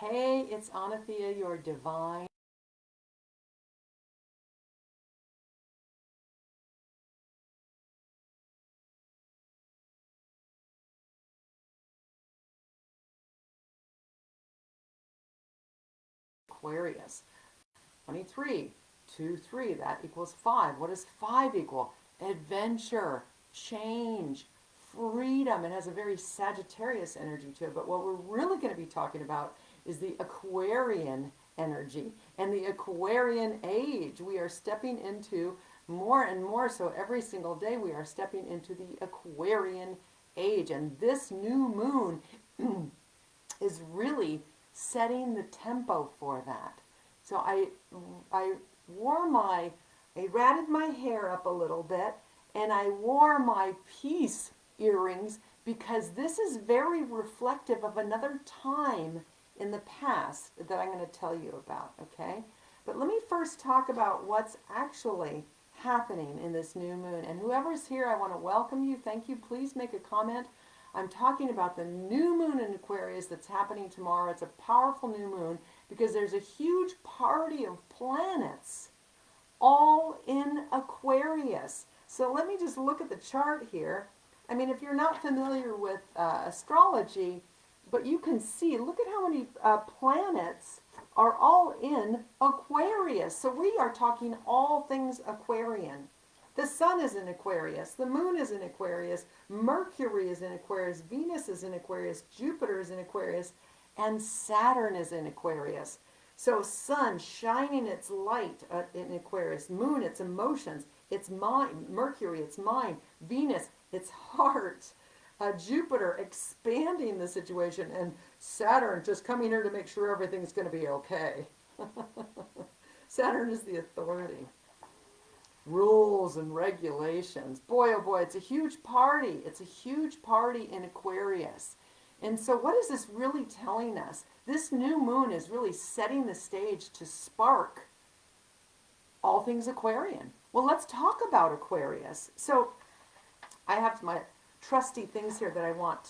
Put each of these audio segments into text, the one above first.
Hey, it's Anathea, your divine Aquarius. 23, 2, 3, that equals 5. What does 5 equal? Adventure, change, freedom. It has a very Sagittarius energy to it. But what we're really going to be talking about is the Aquarian energy and the Aquarian age. We are stepping into more and more so every single day we are stepping into the Aquarian age. And this new moon is really setting the tempo for that. So I wore my, I ratted my hair up a little bit and I wore my peace earrings because this is very reflective of another time in the past that I'm going to tell you about, okay? But let me first talk about what's actually happening in this new moon. And whoever's here, I want to welcome you. Thank you. Please make a comment. I'm talking about the new moon in Aquarius that's happening tomorrow. It's a powerful new moon because there's a huge party of planets all in Aquarius. So let me just look at the chart here. I mean, if you're not familiar with astrology, but you can see, look at how many planets are all in Aquarius. So we are talking all things Aquarian. The sun is in Aquarius, the moon is in Aquarius, Mercury is in Aquarius, Venus is in Aquarius, Jupiter is in Aquarius, and Saturn is in Aquarius. So sun shining its light in Aquarius, moon its emotions, its mind, Mercury its mind, Venus its heart, Jupiter expanding the situation, and Saturn just coming here to make sure everything's going to be okay. Saturn is the authority. Rules and regulations. Boy, oh boy, it's a huge party. It's a huge party in Aquarius. And so, what is this really telling us? This new moon is really setting the stage to spark all things Aquarian. Well, let's talk about Aquarius. So, I have my trusty things here that I want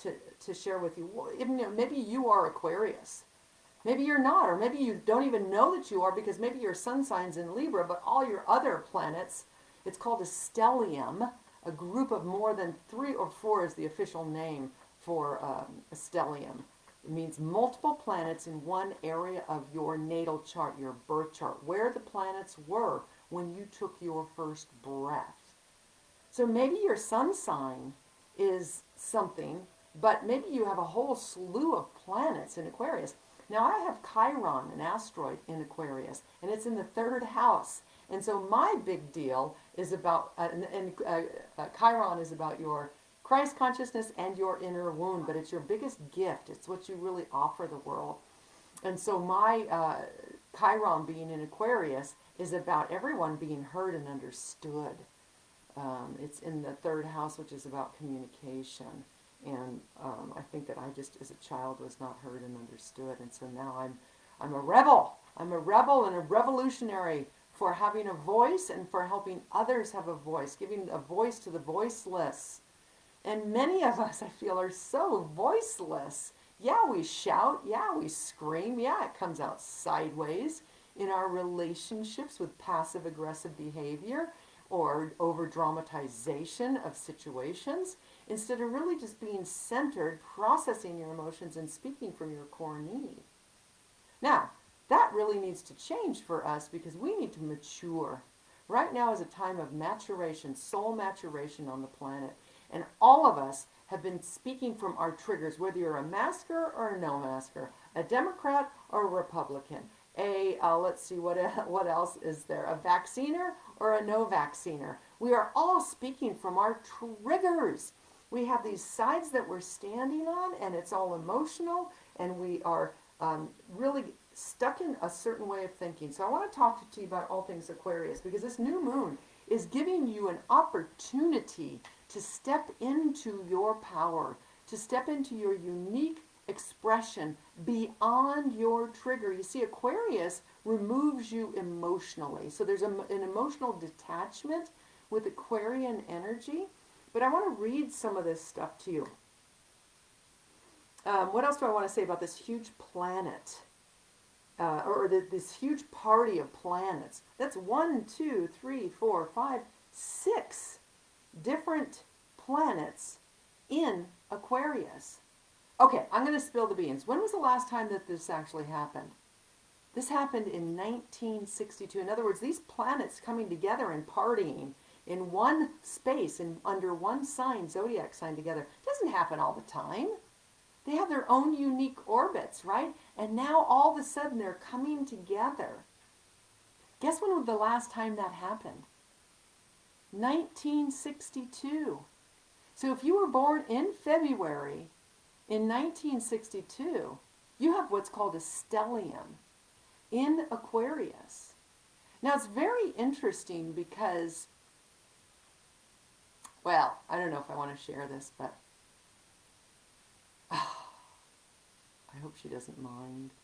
to share with you. Well, maybe you are Aquarius. Maybe you're not, or maybe you don't even know that you are because maybe your sun sign's in Libra, but all your other planets, it's called a stellium, a group of more than 3 or 4 is the official name for a stellium. It means multiple planets in one area of your natal chart, your birth chart, where the planets were when you took your first breath. So maybe your sun sign is something, but maybe you have a whole slew of planets in Aquarius. Now I have Chiron, an asteroid, in Aquarius, and it's in the 3rd house. And so my big deal is about, Chiron is about your Christ consciousness and your inner wound, but it's your biggest gift. It's what you really offer the world. And so my Chiron being in Aquarius is about everyone being heard and understood. It's in the 3rd house, which is about communication. And I think that I just, as a child, was not heard and understood. And so now I'm a rebel. I'm a rebel and a revolutionary for having a voice and for helping others have a voice, giving a voice to the voiceless. And many of us, I feel, are so voiceless. Yeah, we shout. Yeah, we scream. Yeah, it comes out sideways in our relationships with passive aggressive behavior or over dramatization of situations, instead of really just being centered, processing your emotions, and speaking from your core need. Now, that really needs to change for us because we need to mature. Right now is a time of maturation, soul maturation on the planet. And all of us have been speaking from our triggers, whether you're a masker or a no masker, a Democrat or a Republican, let's see, what else is there? A vacciner or a no vacciner? We are all speaking from our triggers. We have these sides that we're standing on, and it's all emotional, and we are really stuck in a certain way of thinking. So I want to talk to you about all things Aquarius because this new moon is giving you an opportunity to step into your power, to step into your unique expression beyond your trigger. You see, Aquarius removes you emotionally. So there's an emotional detachment with Aquarian energy. But I want to read some of this stuff to you. What else do I want to say about this huge planet? this huge party of planets. That's 6 different planets in Aquarius. Okay, I'm going to spill the beans. When was the last time that this actually happened? This happened in 1962. In other words, these planets coming together and partying in one space and under one sign, zodiac sign together, doesn't happen all the time. They have their own unique orbits, right? And now all of a sudden they're coming together. Guess when was the last time that happened? 1962. So if you were born in February in 1962, you have what's called a stellium in Aquarius. Now it's very interesting because, well, I don't know if I want to share this, but I hope she doesn't mind.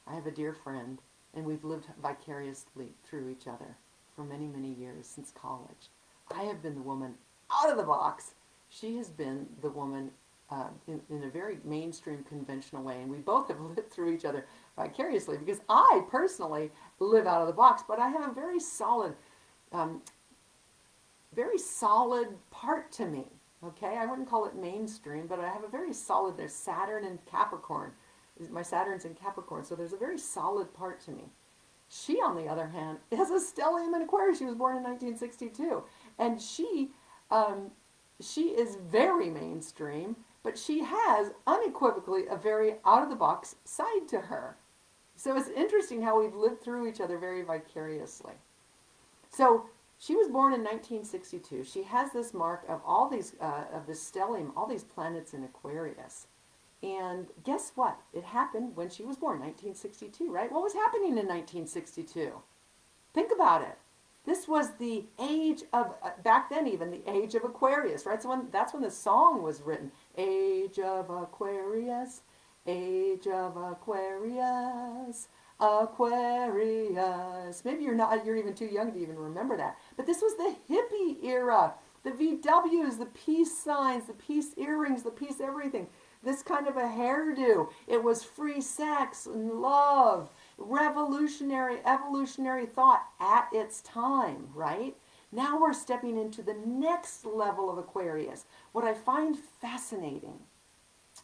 I have a dear friend, and we've lived vicariously through each other for many, many years since college. I have been the woman out of the box. She has been the woman in a very mainstream, conventional way, and we both have lived through each other vicariously because I personally live out of the box, but I have a very solid part to me. Okay, I wouldn't call it mainstream, but I have a very solid. There's Saturn and Capricorn. My Saturn's in Capricorn, so there's a very solid part to me. She, on the other hand, has a stellium in Aquarius. She was born in 1962, and she is very mainstream, but she has unequivocally a very out-of-the-box side to her. So it's interesting how we've lived through each other very vicariously. So she was born in 1962. She has this mark of all these, of this stellium, all these planets in Aquarius. And guess what? It happened when she was born, 1962, right? What was happening in 1962? Think about it. This was the age of, back then even, the age of Aquarius, right? So that's when the song was written. Age of Aquarius, age of Aquarius, Aquarius. Maybe you're even too young to even remember that. But this was the hippie era. The VWs, the peace signs, the peace earrings, the peace everything. This kind of a hairdo. It was free sex and love. Revolutionary, evolutionary thought at its time, right? Now we're stepping into the next level of Aquarius. What I find fascinating,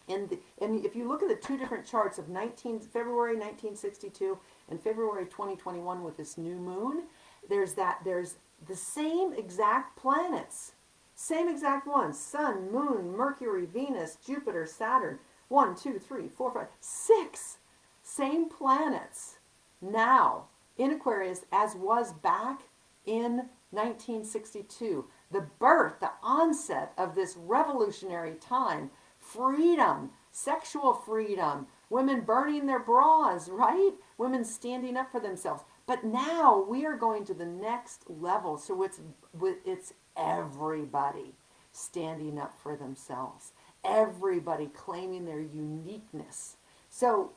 and if you look at the two different charts of February 1962 and February 2021 with this new moon, there's the same exact planets, same exact ones: Sun, Moon, Mercury, Venus, Jupiter, Saturn. 1, 2, 3, 4, 5, 6. Same planets now in Aquarius as was back in 1962. The birth, the onset of this revolutionary time, freedom, sexual freedom, women burning their bras, right? Women standing up for themselves. But now we are going to the next level. So it's everybody standing up for themselves. Everybody claiming their uniqueness. So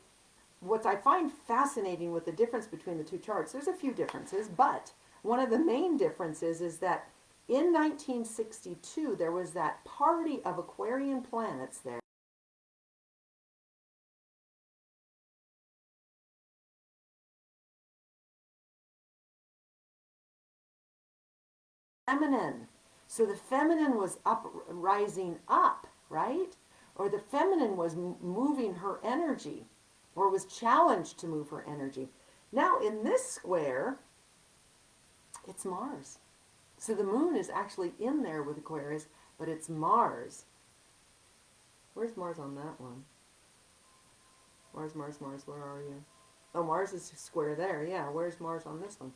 what I find fascinating with the difference between the two charts, there's a few differences, but one of the main differences is that in 1962, there was that party of Aquarian planets there. Feminine. So the feminine was rising up, right? Or the feminine was moving her energy, or was challenged to move her energy. Now in this square, it's Mars. So the moon is actually in there with Aquarius, but it's Mars. Where's Mars on that one? Mars, where are you? Oh, Mars is square there. Yeah, where's Mars on this one?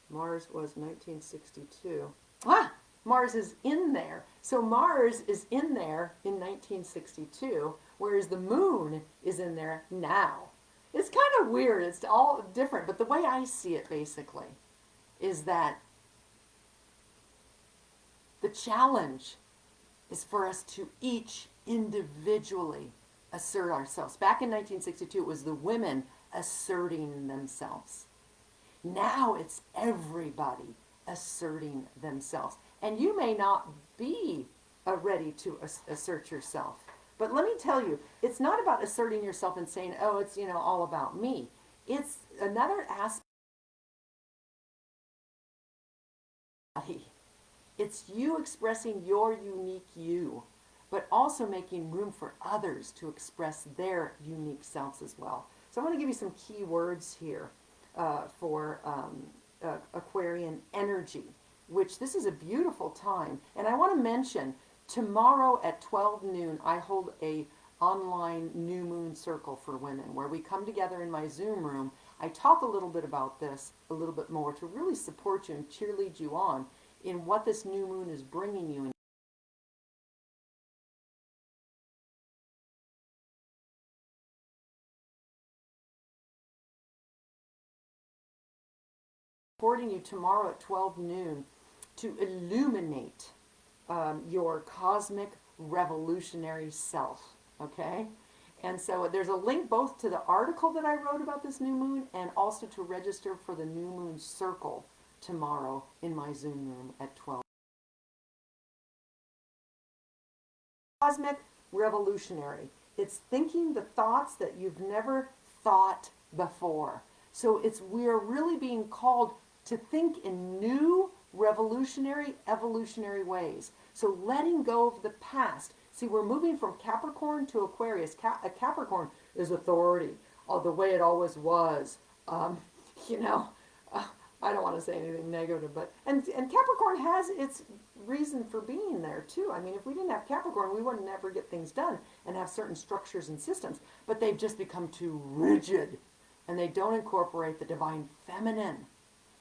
Mars was 1962. Ah! Mars is in there. So Mars is in there in 1962, whereas the moon is in there now. It's kind of weird. It's all different. But the way I see it, basically, is that the challenge is for us to each individually assert ourselves. Back in 1962, it was the women asserting themselves. Now it's everybody asserting themselves. And you may not be ready to assert yourself. But let me tell you, it's not about asserting yourself and saying, oh, it's, all about me. It's another aspect. It's you expressing your unique you, but also making room for others to express their unique selves as well. So I'm going to give you some key words here for Aquarian energy, which this is a beautiful time. And I want to mention tomorrow at 12 noon, I hold a online new moon circle for women where we come together in my Zoom room. I talk a little bit about this a little bit more to really support you and cheerlead you on in what this new moon is bringing you. Supporting you tomorrow at 12 noon to illuminate your cosmic revolutionary self. Okay? And so there's a link both to the article that I wrote about this new moon and also to register for the new moon circle tomorrow in my Zoom room at 12. Cosmic revolutionary. It's thinking the thoughts that you've never thought before. So we're really being called to think in new revolutionary, evolutionary ways. So letting go of the past. See, we're moving from Capricorn to Aquarius. Capricorn is authority, the way it always was. Um, you know, uh, I don't want to say anything negative, but and Capricorn has its reason for being there too. I mean, if we didn't have Capricorn, we wouldn't ever get things done and have certain structures and systems. But they've just become too rigid, and they don't incorporate the divine feminine.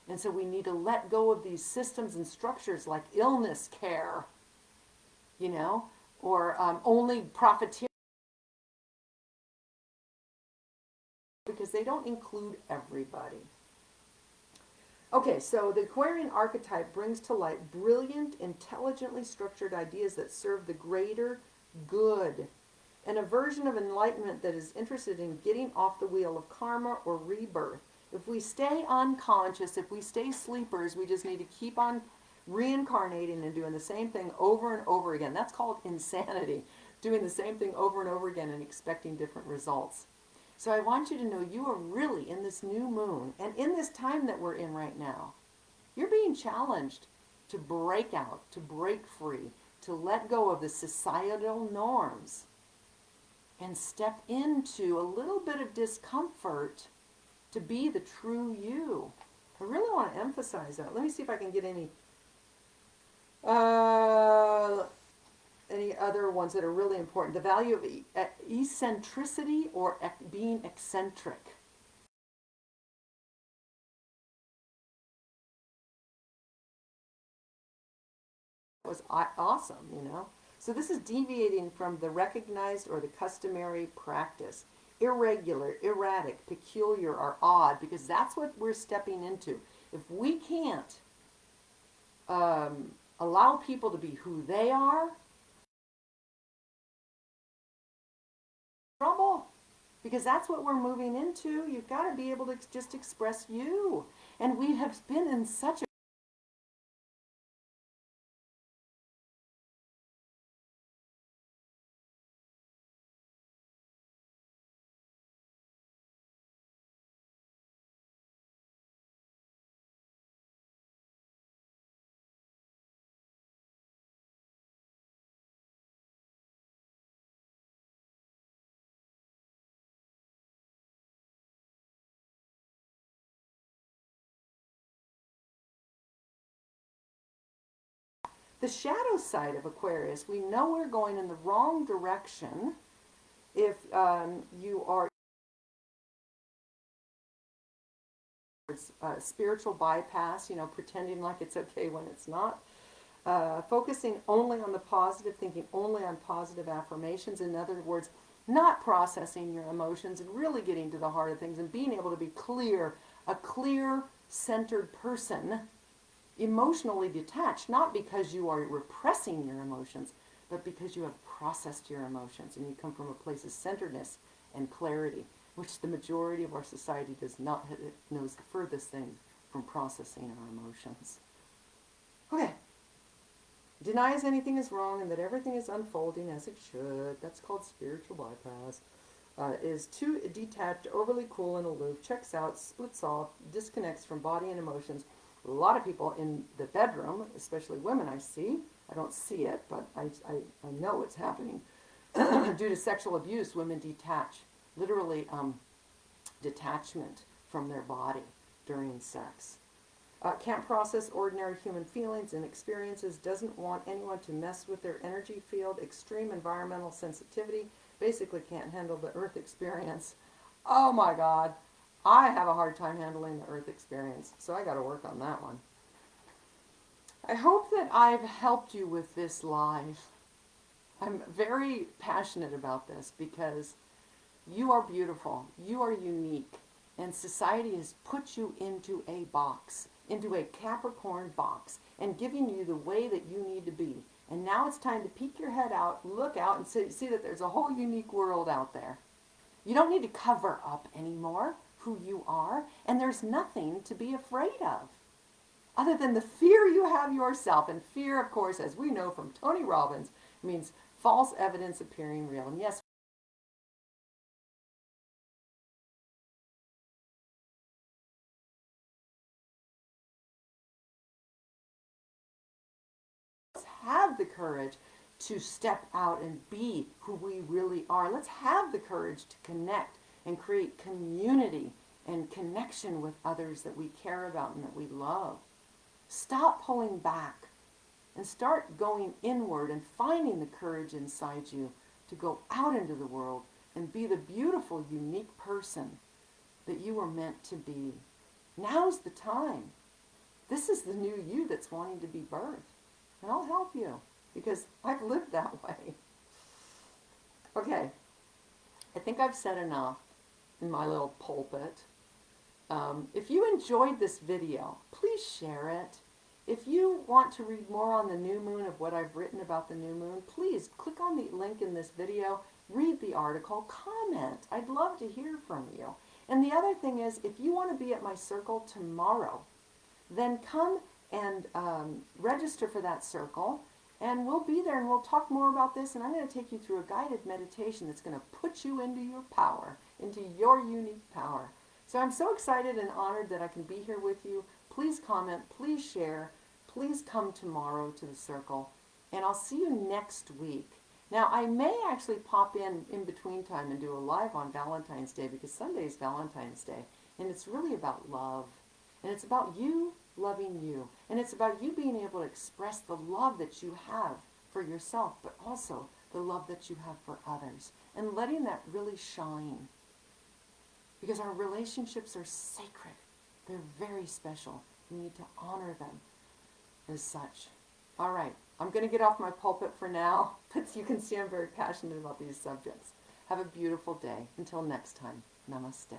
And so we need to let go of these systems and structures like illness care, you know, or only profiteering, because they don't include everybody. Okay, so the Aquarian archetype brings to light brilliant, intelligently structured ideas that serve the greater good, and a version of enlightenment that is interested in getting off the wheel of karma or rebirth. If we stay unconscious, if we stay sleepers, we just need to keep on reincarnating and doing the same thing over and over again. That's called insanity, doing the same thing over and over again and expecting different results. So I want you to know you are really in this new moon and in this time that we're in right now. You're being challenged to break out, to break free, to let go of the societal norms and step into a little bit of discomfort to be the true you. I really want to emphasize that. Let me see if I can get any other ones that are really important. The value of eccentricity or being eccentric. It was awesome, you know. So this is deviating from the recognized or the customary practice. Irregular, erratic, peculiar, or odd, because that's what we're stepping into. If we can't allow people to be who they are, trouble, because that's what we're moving into. You've got to be able to just express you. And we have been in such a the shadow side of Aquarius. We know we're going in the wrong direction if you are spiritual bypass, you know, pretending like it's okay when it's not. Focusing only on the positive, thinking only on positive affirmations. In other words, not processing your emotions and really getting to the heart of things and being able to be clear, a clear, centered person, emotionally detached, not because you are repressing your emotions, but because you have processed your emotions and you come from a place of centeredness and clarity, which the majority of our society does not. It knows the furthest thing from processing our emotions. Okay. Denies anything is wrong and that everything is unfolding as it should. That's called spiritual bypass. is too detached, overly cool and aloof, checks out, splits off, disconnects from body and emotions. A lot of people in the bedroom, especially women I see, I don't see it, but I know it's happening. Due to sexual abuse, women detach, literally detachment from their body during sex. Can't process ordinary human feelings and experiences, doesn't want anyone to mess with their energy field, extreme environmental sensitivity, basically can't handle the earth experience. Oh my God, I have a hard time handling the earth experience, so I got to work on that one. I hope that I've helped you with this live. I'm very passionate about this because you are beautiful, you are unique, and society has put you into a box, into a Capricorn box, and giving you the way that you need to be. And now it's time to peek your head out, look out, and see that there's a whole unique world out there. You don't need to cover up anymore who you are, and there's nothing to be afraid of other than the fear you have yourself. And fear, of course, as we know from Tony Robbins, means false evidence appearing real. And yes, have the courage to step out and be who we really are. Let's have the courage to connect and create community and connection with others that we care about and that we love. Stop pulling back and start going inward and finding the courage inside you to go out into the world and be the beautiful, unique person that you were meant to be. Now's the time. This is the new you that's wanting to be birthed. And I'll help you because I've lived that way. Okay, I think I've said enough in my little pulpit. If you enjoyed this video, please share it. If you want to read more on the new moon of what I've written about the new moon, please click on the link in this video, read the article, comment. I'd love to hear from you. And the other thing is, if you want to be at my circle tomorrow, then come and register for that circle, and we'll be there and we'll talk more about this, and I'm going to take you through a guided meditation that's going to put you into your power, into your unique power. So I'm so excited and honored that I can be here with you. Please comment, please share, please come tomorrow to the circle, and I'll see you next week. Now, I may actually pop in between time and do a live on Valentine's Day, because Sunday is Valentine's Day, and it's really about love. And it's about you loving you. And it's about you being able to express the love that you have for yourself, but also the love that you have for others. And letting that really shine. Because our relationships are sacred. They're very special. We need to honor them as such. All right, I'm going to get off my pulpit for now, but you can see I'm very passionate about these subjects. Have a beautiful day. Until next time, namaste.